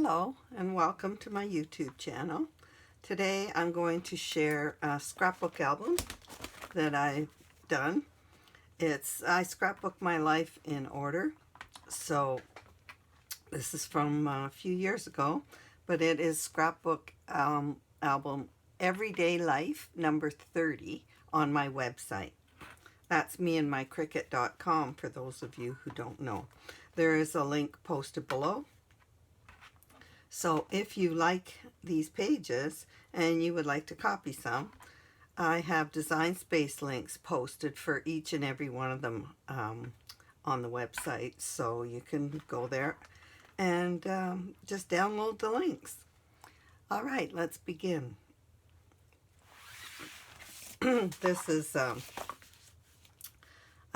Hello and welcome to my YouTube channel. Today I'm going to share a scrapbook album that I've done. I scrapbook my life in order. So this is from a few years ago, but it is scrapbook album Everyday Life number 30 on my website. That's me and my Cricut.com for those of you who don't know. There is a link posted below. So if you like these pages and you would like to copy some, I have design space links posted for each and every one of them on the website. So you can go there and just download the links. All right, let's begin. This is, I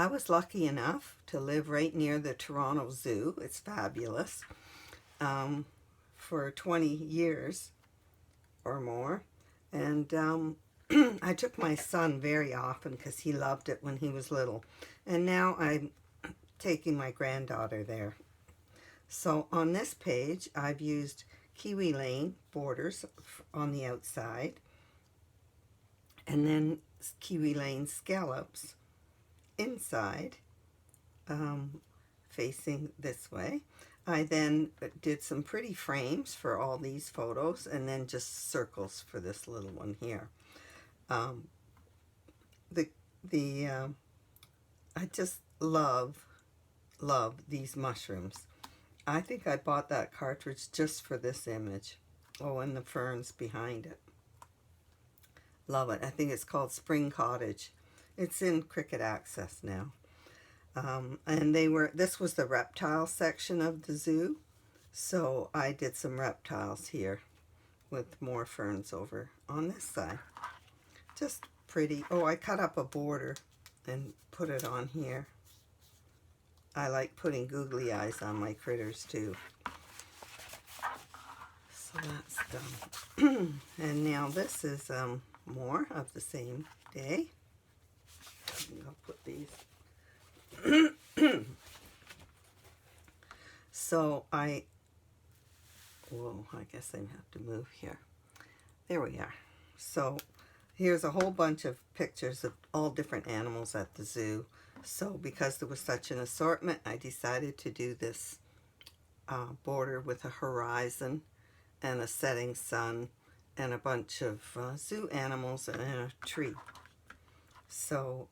was lucky enough to live right near the Toronto Zoo. It's fabulous. For 20 years or more, and I took my son very often because he loved it when he was little, and now I'm taking my granddaughter there. So on this page I've used Kiwi Lane borders on the outside, and then Kiwi Lane scallops inside, facing this way. I then did some pretty frames for all these photos, and then just circles for this little one here. I just love these mushrooms. I think I bought that cartridge just for this image. Oh, and the ferns behind it. Love it. I think it's called Spring Cottage. It's in Cricut Access now. And this was the reptile section of the zoo, so I did some reptiles here with more ferns over on this side. Just pretty. Oh, I cut up a border and put it on here. I like putting googly eyes on my critters too. So that's done. And now this is more of the same day. I'll put these. So I guess I have to move here. There we are. So here's a whole bunch of pictures of all different animals at the zoo. So because there was such an assortment, I decided to do this border with a horizon and a setting sun and a bunch of zoo animals and a tree. So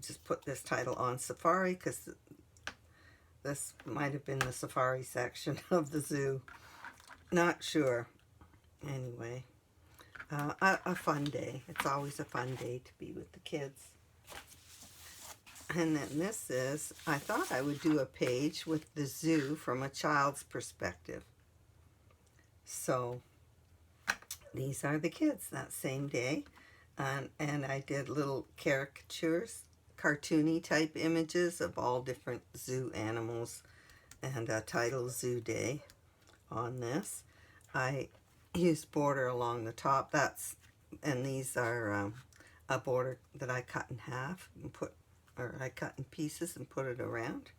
just put this title on Safari because this might have been the safari section of the zoo. Not sure. Anyway, a fun day. It's always a fun day to be with the kids. And then this is, I thought I would do a page with the zoo from a child's perspective. So these are the kids that same day. And I did little caricatures, cartoony type images of all different zoo animals, and a title Zoo Day on this. I used border along the top. And these are a border that I cut in half and I cut in pieces and put it around.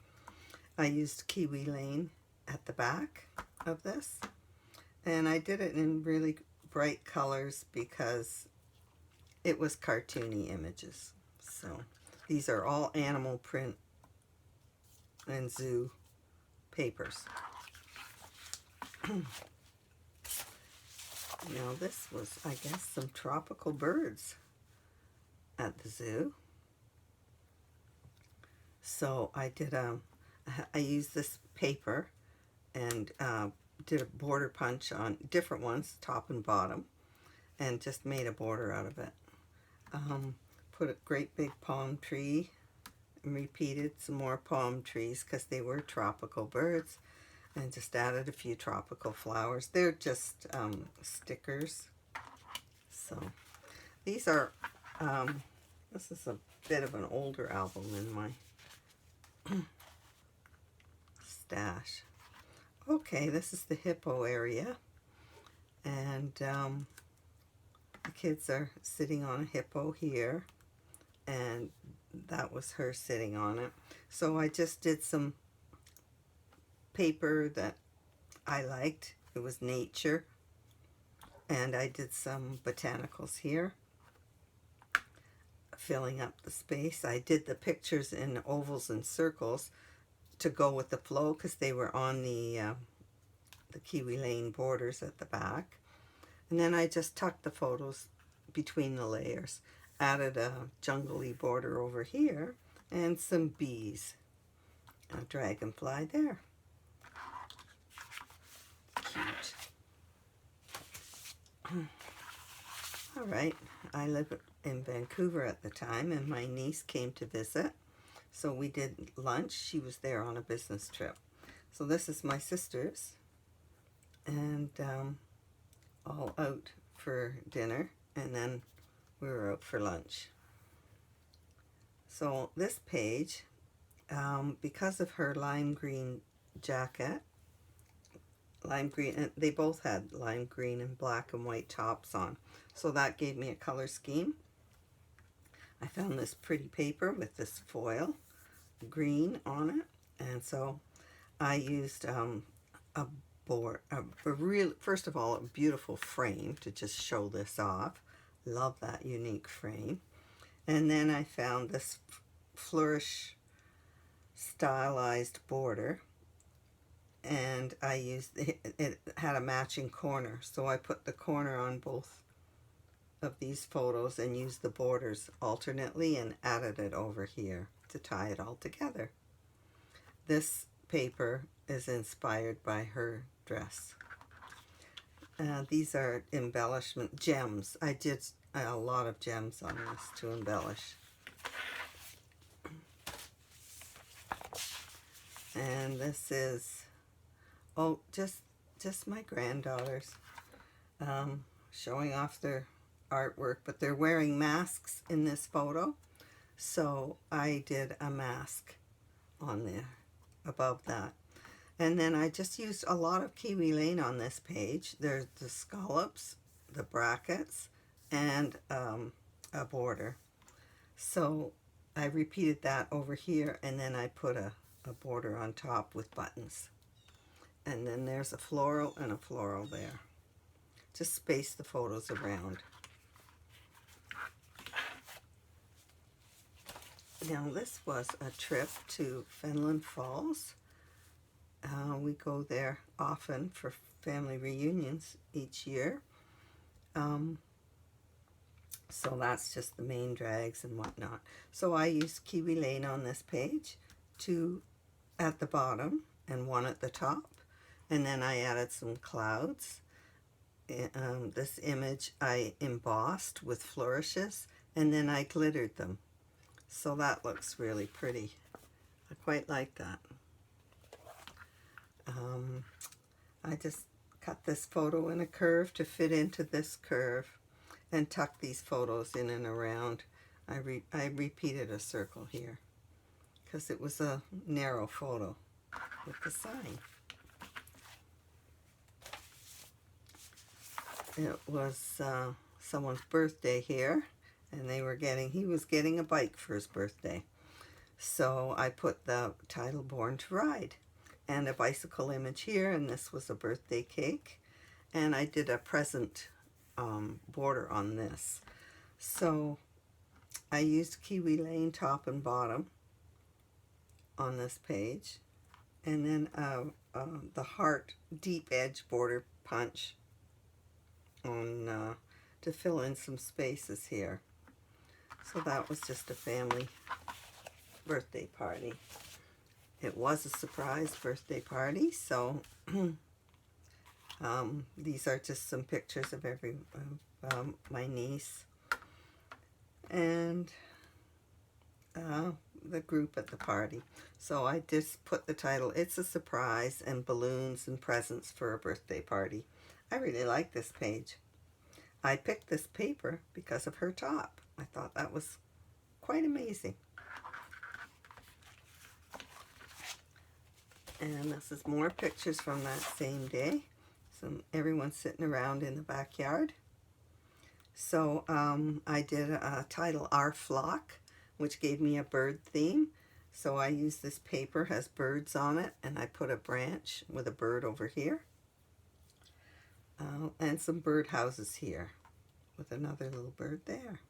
I used Kiwi Lane at the back of this, and I did it in really bright colors because it was cartoony images. So these are all animal print and zoo papers. Now this was, I guess, some tropical birds at the zoo. So I used this paper and did a border punch on different ones, top and bottom, and just made a border out of it. Put a great big palm tree and repeated some more palm trees because they were tropical birds, and just added a few tropical flowers. They're just stickers. So these are, this is a bit of an older album in my stash. Okay, this is the hippo area, and the kids are sitting on a hippo here, and that was her sitting on it. So I just did some paper that I liked It was nature. And I did some botanicals here, filling up the space. I did the pictures in ovals and circles to go with the flow because they were on the Kiwi Lane borders at the back. And then I just tucked the photos between the layers. Added a jungly border over here and some bees. A dragonfly there. Cute. All right, I lived in Vancouver at the time, and my niece came to visit. So we did lunch. She was there on a business trip. So this is my sister's, and all out for dinner, and then we were out for lunch. So this page, because of her lime green jacket, lime green, and they both had lime green and black and white tops on, so that gave me a color scheme. I found this pretty paper with this foil green on it, and so I used a board, first of all, a beautiful frame to just show this off. Love that unique frame. And then I found this flourish stylized border, and I used it had a matching corner, so I put the corner on both of these photos and used the borders alternately and added it over here to tie it all together. This paper is inspired by her dress. These are embellishment gems. I did a lot of gems on this to embellish. And this is, oh, just my granddaughters showing off their artwork, but they're wearing masks in this photo, so I did a mask on there above that. And then I just used a lot of Kiwi Lane on this page. There's the scallops, the brackets, and a border. So I repeated that over here, and then I put a border on top with buttons. And then there's a floral and a floral there. Just space the photos around. Now this was a trip to Fenland Falls. We go there often for family reunions each year. So that's just the main drags and whatnot. So I used Kiwi Lane on this page, two at the bottom and one at the top. And then I added some clouds. This image I embossed with flourishes, and then I glittered them. So that looks really pretty. I quite like that. I just cut this photo in a curve to fit into this curve and tuck these photos in and around. I repeated a circle here because it was a narrow photo with the sign. It was someone's birthday here, and he was getting a bike for his birthday. So I put the title Born to Ride and a bicycle image here, and this was a birthday cake. And I did a present border on this. So I used Kiwi Lane top and bottom on this page, and then the heart deep edge border punch on to fill in some spaces here. So that was just a family birthday party. It was a surprise birthday party, so these are just some pictures of my niece and the group at the party. So I just put the title, It's a Surprise, and balloons and presents for a birthday party. I really like this page. I picked this paper because of her top. I thought that was quite amazing. And this is more pictures from that same day. Everyone's sitting around in the backyard. So I did a title, Our Flock, which gave me a bird theme. So I used this paper, has birds on it, and I put a branch with a bird over here. And some bird houses here with another little bird there.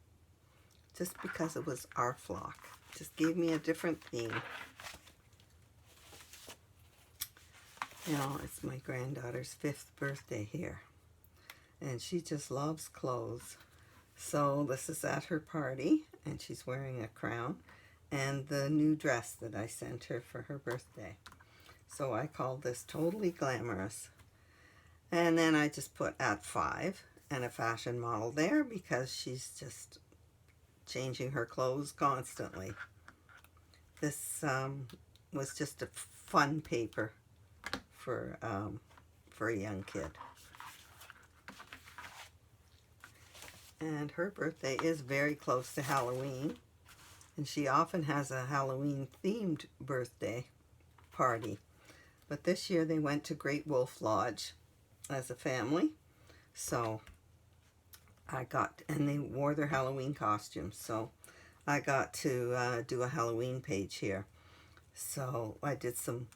Just because it was our flock. Just gave me a different theme. You know, it's my granddaughter's 5th birthday here. And she just loves clothes. So this is at her party, and she's wearing a crown and the new dress that I sent her for her birthday. So I called this Totally Glamorous. And then I just put at 5 and a fashion model there because she's just changing her clothes constantly. This was just a fun paper for a young kid. And her birthday is very close to Halloween, and she often has a Halloween themed birthday party. But this year they went to Great Wolf Lodge as a family, so and they wore their Halloween costumes, so I got to do a Halloween page here. So I did some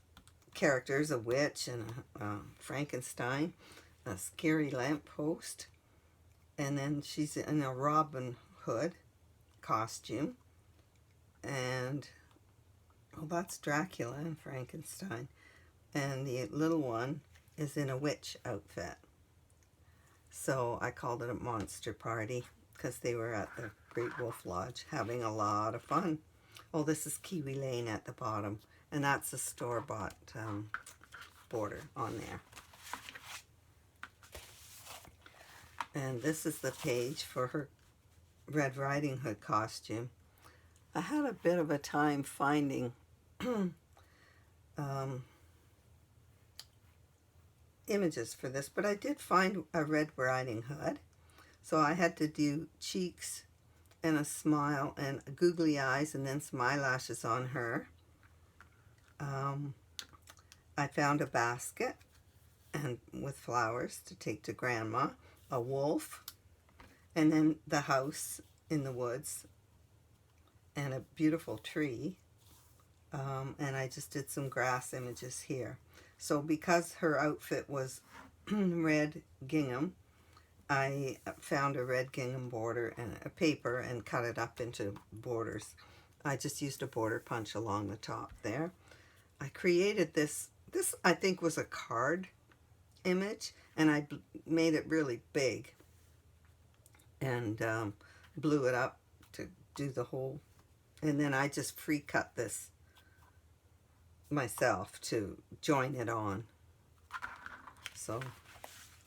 characters, a witch and a Frankenstein, a scary lamppost, and then she's in a Robin Hood costume, and that's Dracula and Frankenstein, and the little one is in a witch outfit. So I called it a monster party because they were at the Great Wolf Lodge having a lot of fun. Oh, this is Kiwi Lane at the bottom, and that's a store-bought border on there. And this is the page for her Red Riding Hood costume. I had a bit of a time finding images for this, but I did find a Red Riding Hood. So I had to do cheeks and a smile and googly eyes and then some eyelashes on her. I found a basket and with flowers to take to Grandma, a wolf, and then the house in the woods and a beautiful tree. And I just did some grass images here. So because her outfit was red gingham, I found a red gingham border and a paper and cut it up into borders. I just used a border punch along the top there. I created this I think was a card image, and I made it really big and blew it up to do the whole, and then I just free cut this myself to join it on. So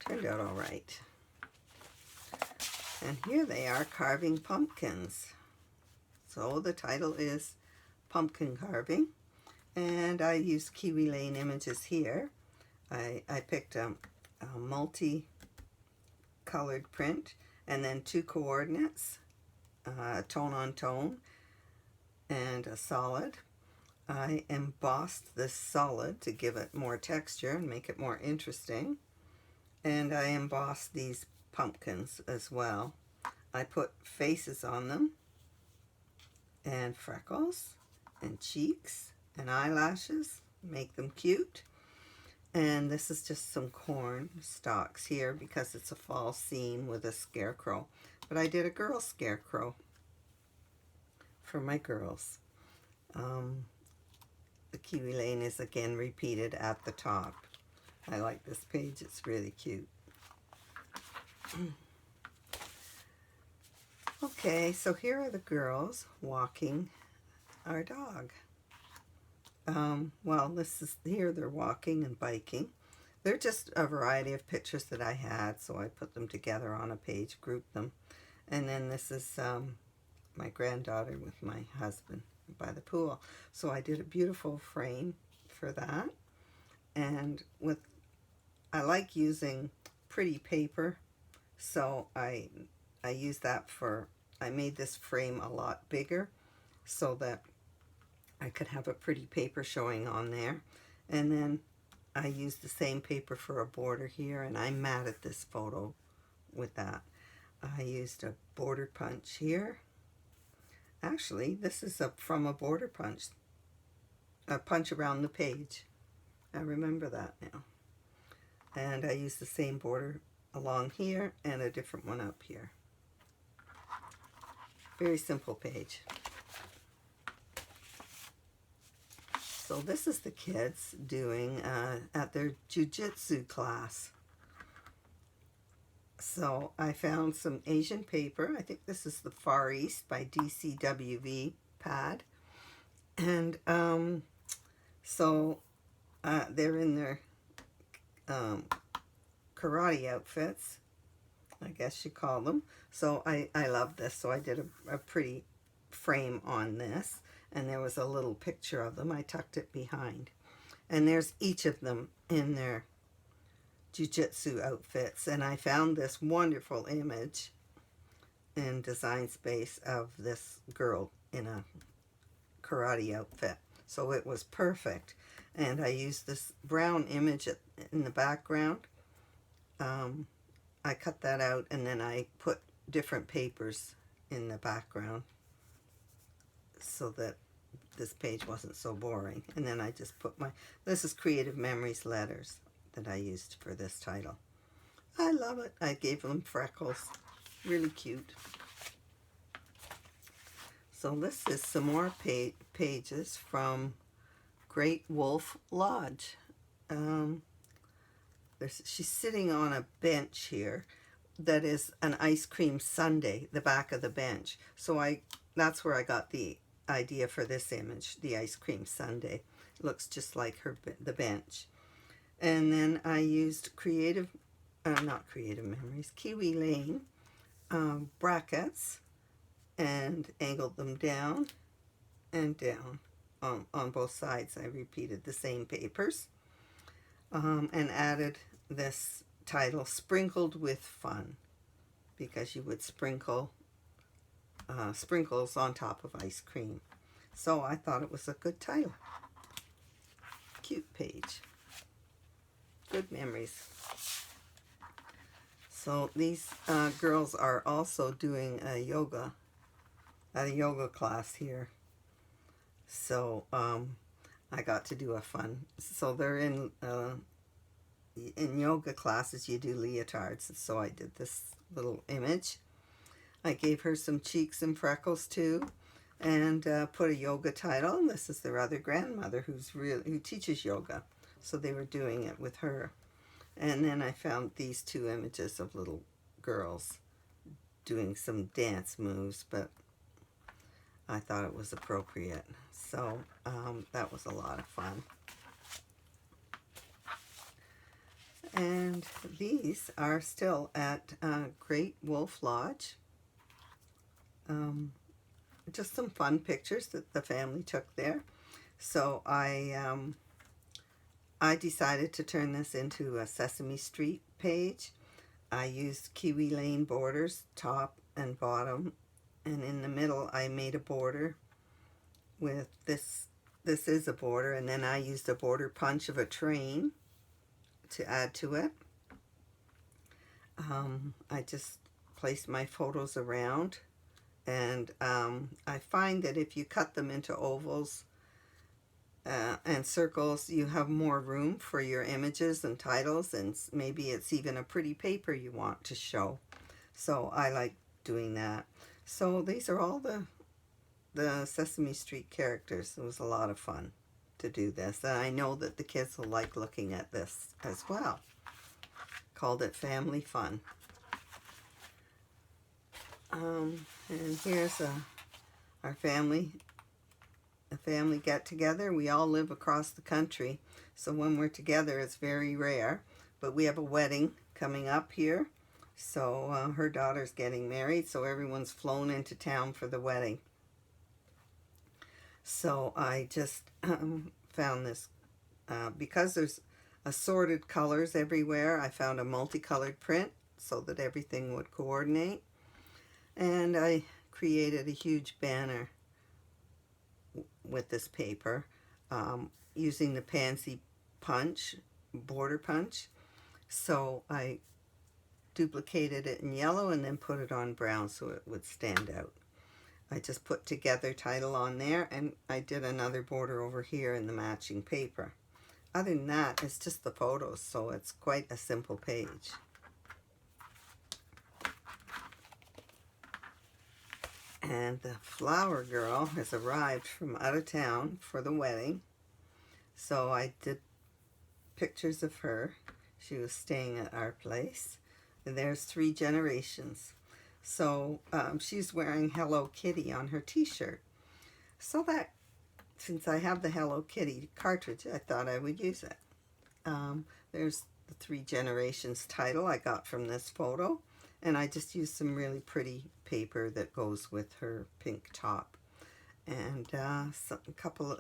turned out all right. And here they are carving pumpkins. So the title is Pumpkin Carving, and I used Kiwi Lane images here. I picked a multi-colored print and then 2 coordinates, tone on tone, and a solid. I embossed this solid to give it more texture and make it more interesting. And I embossed these pumpkins as well. I put faces on them, and freckles, and cheeks, and eyelashes, make them cute. And this is just some corn stalks here because it's a fall scene with a scarecrow. But I did a girl scarecrow for my girls. The Kiwi Lane is again repeated at the top. I like this page, it's really cute. Okay, so here are the girls walking our dog. Well, here they're walking and biking. They're just a variety of pictures that I had, so I put them together on a page, grouped them. And then this is my granddaughter with my husband by the pool. So I did a beautiful frame for that. And I like using pretty paper, so I used that I made this frame a lot bigger so that I could have a pretty paper showing on there. And then I used the same paper for a border here, and I matted this photo with that. I used a border punch here. Actually, this is from a border punch, a punch around the page. I remember that now. And I used the same border along here and a different one up here. Very simple page. So this is the kids doing at their jiu-jitsu class. So I found some Asian paper. I think this is the Far East by DCWV pad. And they're in their karate outfits, I guess you call them. So I love this. So I did a pretty frame on this. And there was a little picture of them. I tucked it behind. And there's each of them in their jiu-jitsu outfits. And I found this wonderful image in Design Space of this girl in a karate outfit. So it was perfect. And I used this brown image in the background. I cut that out and then I put different papers in the background so that this page wasn't so boring. And then I just put this is Creative Memories letters that I used for this title. I love it. I gave them freckles. Really cute. So this is some more pages from Great Wolf Lodge. She's sitting on a bench here that is an ice cream sundae, the back of the bench. So that's where I got the idea for this image, the ice cream sundae. It looks just like the bench. And then I used Kiwi Lane brackets and angled them down and down on both sides. I repeated the same papers and added this title, Sprinkled with Fun, because you would sprinkle sprinkles on top of ice cream. So I thought it was a good title. Cute page. Good memories. So these girls are also doing a yoga class here. So I got to do a fun. So they're in yoga classes. You do leotards. So I did this little image. I gave her some cheeks and freckles too, and put a yoga title. And this is their other grandmother who teaches yoga. So they were doing it with her. And then I found these two images of little girls doing some dance moves, but I thought it was appropriate. So that was a lot of fun. And these are still at Great Wolf Lodge. Just some fun pictures that the family took there. So I decided to turn this into a Sesame Street page. I used Kiwi Lane borders, top and bottom, and in the middle I made a border with this. This is a border, and then I used a border punch of a train to add to it. I just placed my photos around, and I find that if you cut them into ovals and circles, you have more room for your images and titles, and maybe it's even a pretty paper you want to show. So I like doing that. So these are all the Sesame Street characters. It was a lot of fun to do this, and I know that the kids will like looking at this as well. Called it Family Fun. And here's our family. A family get together. We all live across the country, so when we're together it's very rare, but we have a wedding coming up here. So her daughter's getting married, so everyone's flown into town for the wedding. So I just found this, because there's assorted colors everywhere, I found a multicolored print so that everything would coordinate. And I created a huge banner with this paper using the Pansy punch, border punch. So I duplicated it in yellow and then put it on brown so it would stand out. I just put Together title on there, and I did another border over here in the matching paper. other than that, it's just the photos, so it's quite a simple page. And the flower girl has arrived from out of town for the wedding. So I did pictures of her. She was staying at our place. And there's 3 generations. So she's wearing Hello Kitty on her t-shirt. So that, since I have the Hello Kitty cartridge, I thought I would use it. There's the 3 generations title I got from this photo. And I just used some really pretty paper that goes with her pink top. And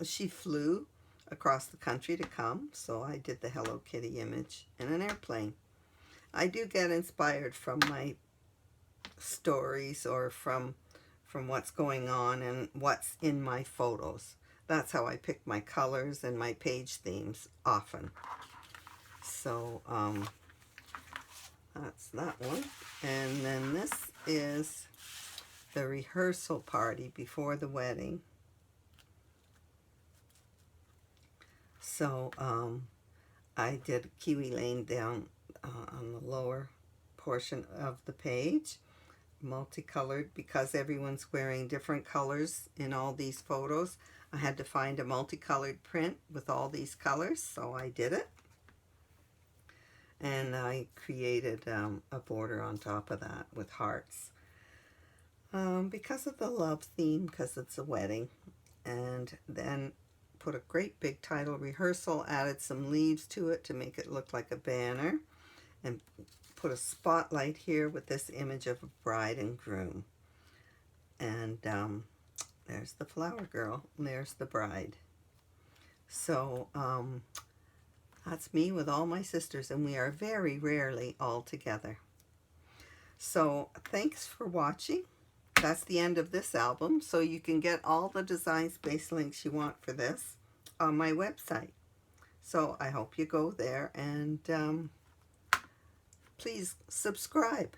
she flew across the country to come, so I did the Hello Kitty image in an airplane. I do get inspired from my stories or from what's going on and what's in my photos. That's how I pick my colors and my page themes often. So that's that one. And then this is the rehearsal party before the wedding. So I did Kiwi Lane down on the lower portion of the page, multicolored, because everyone's wearing different colors in all these photos. I had to find a multicolored print with all these colors, so I did it. And I created a border on top of that with hearts. Because of the love theme, because it's a wedding. And then put a great big title, Rehearsal, added some leaves to it to make it look like a banner. And put a spotlight here with this image of a bride and groom. And there's the flower girl, and there's the bride. So that's me with all my sisters, and we are very rarely all together. So thanks for watching. That's the end of this album. So you can get all the design space links you want for this on my website. So I hope you go there and please subscribe.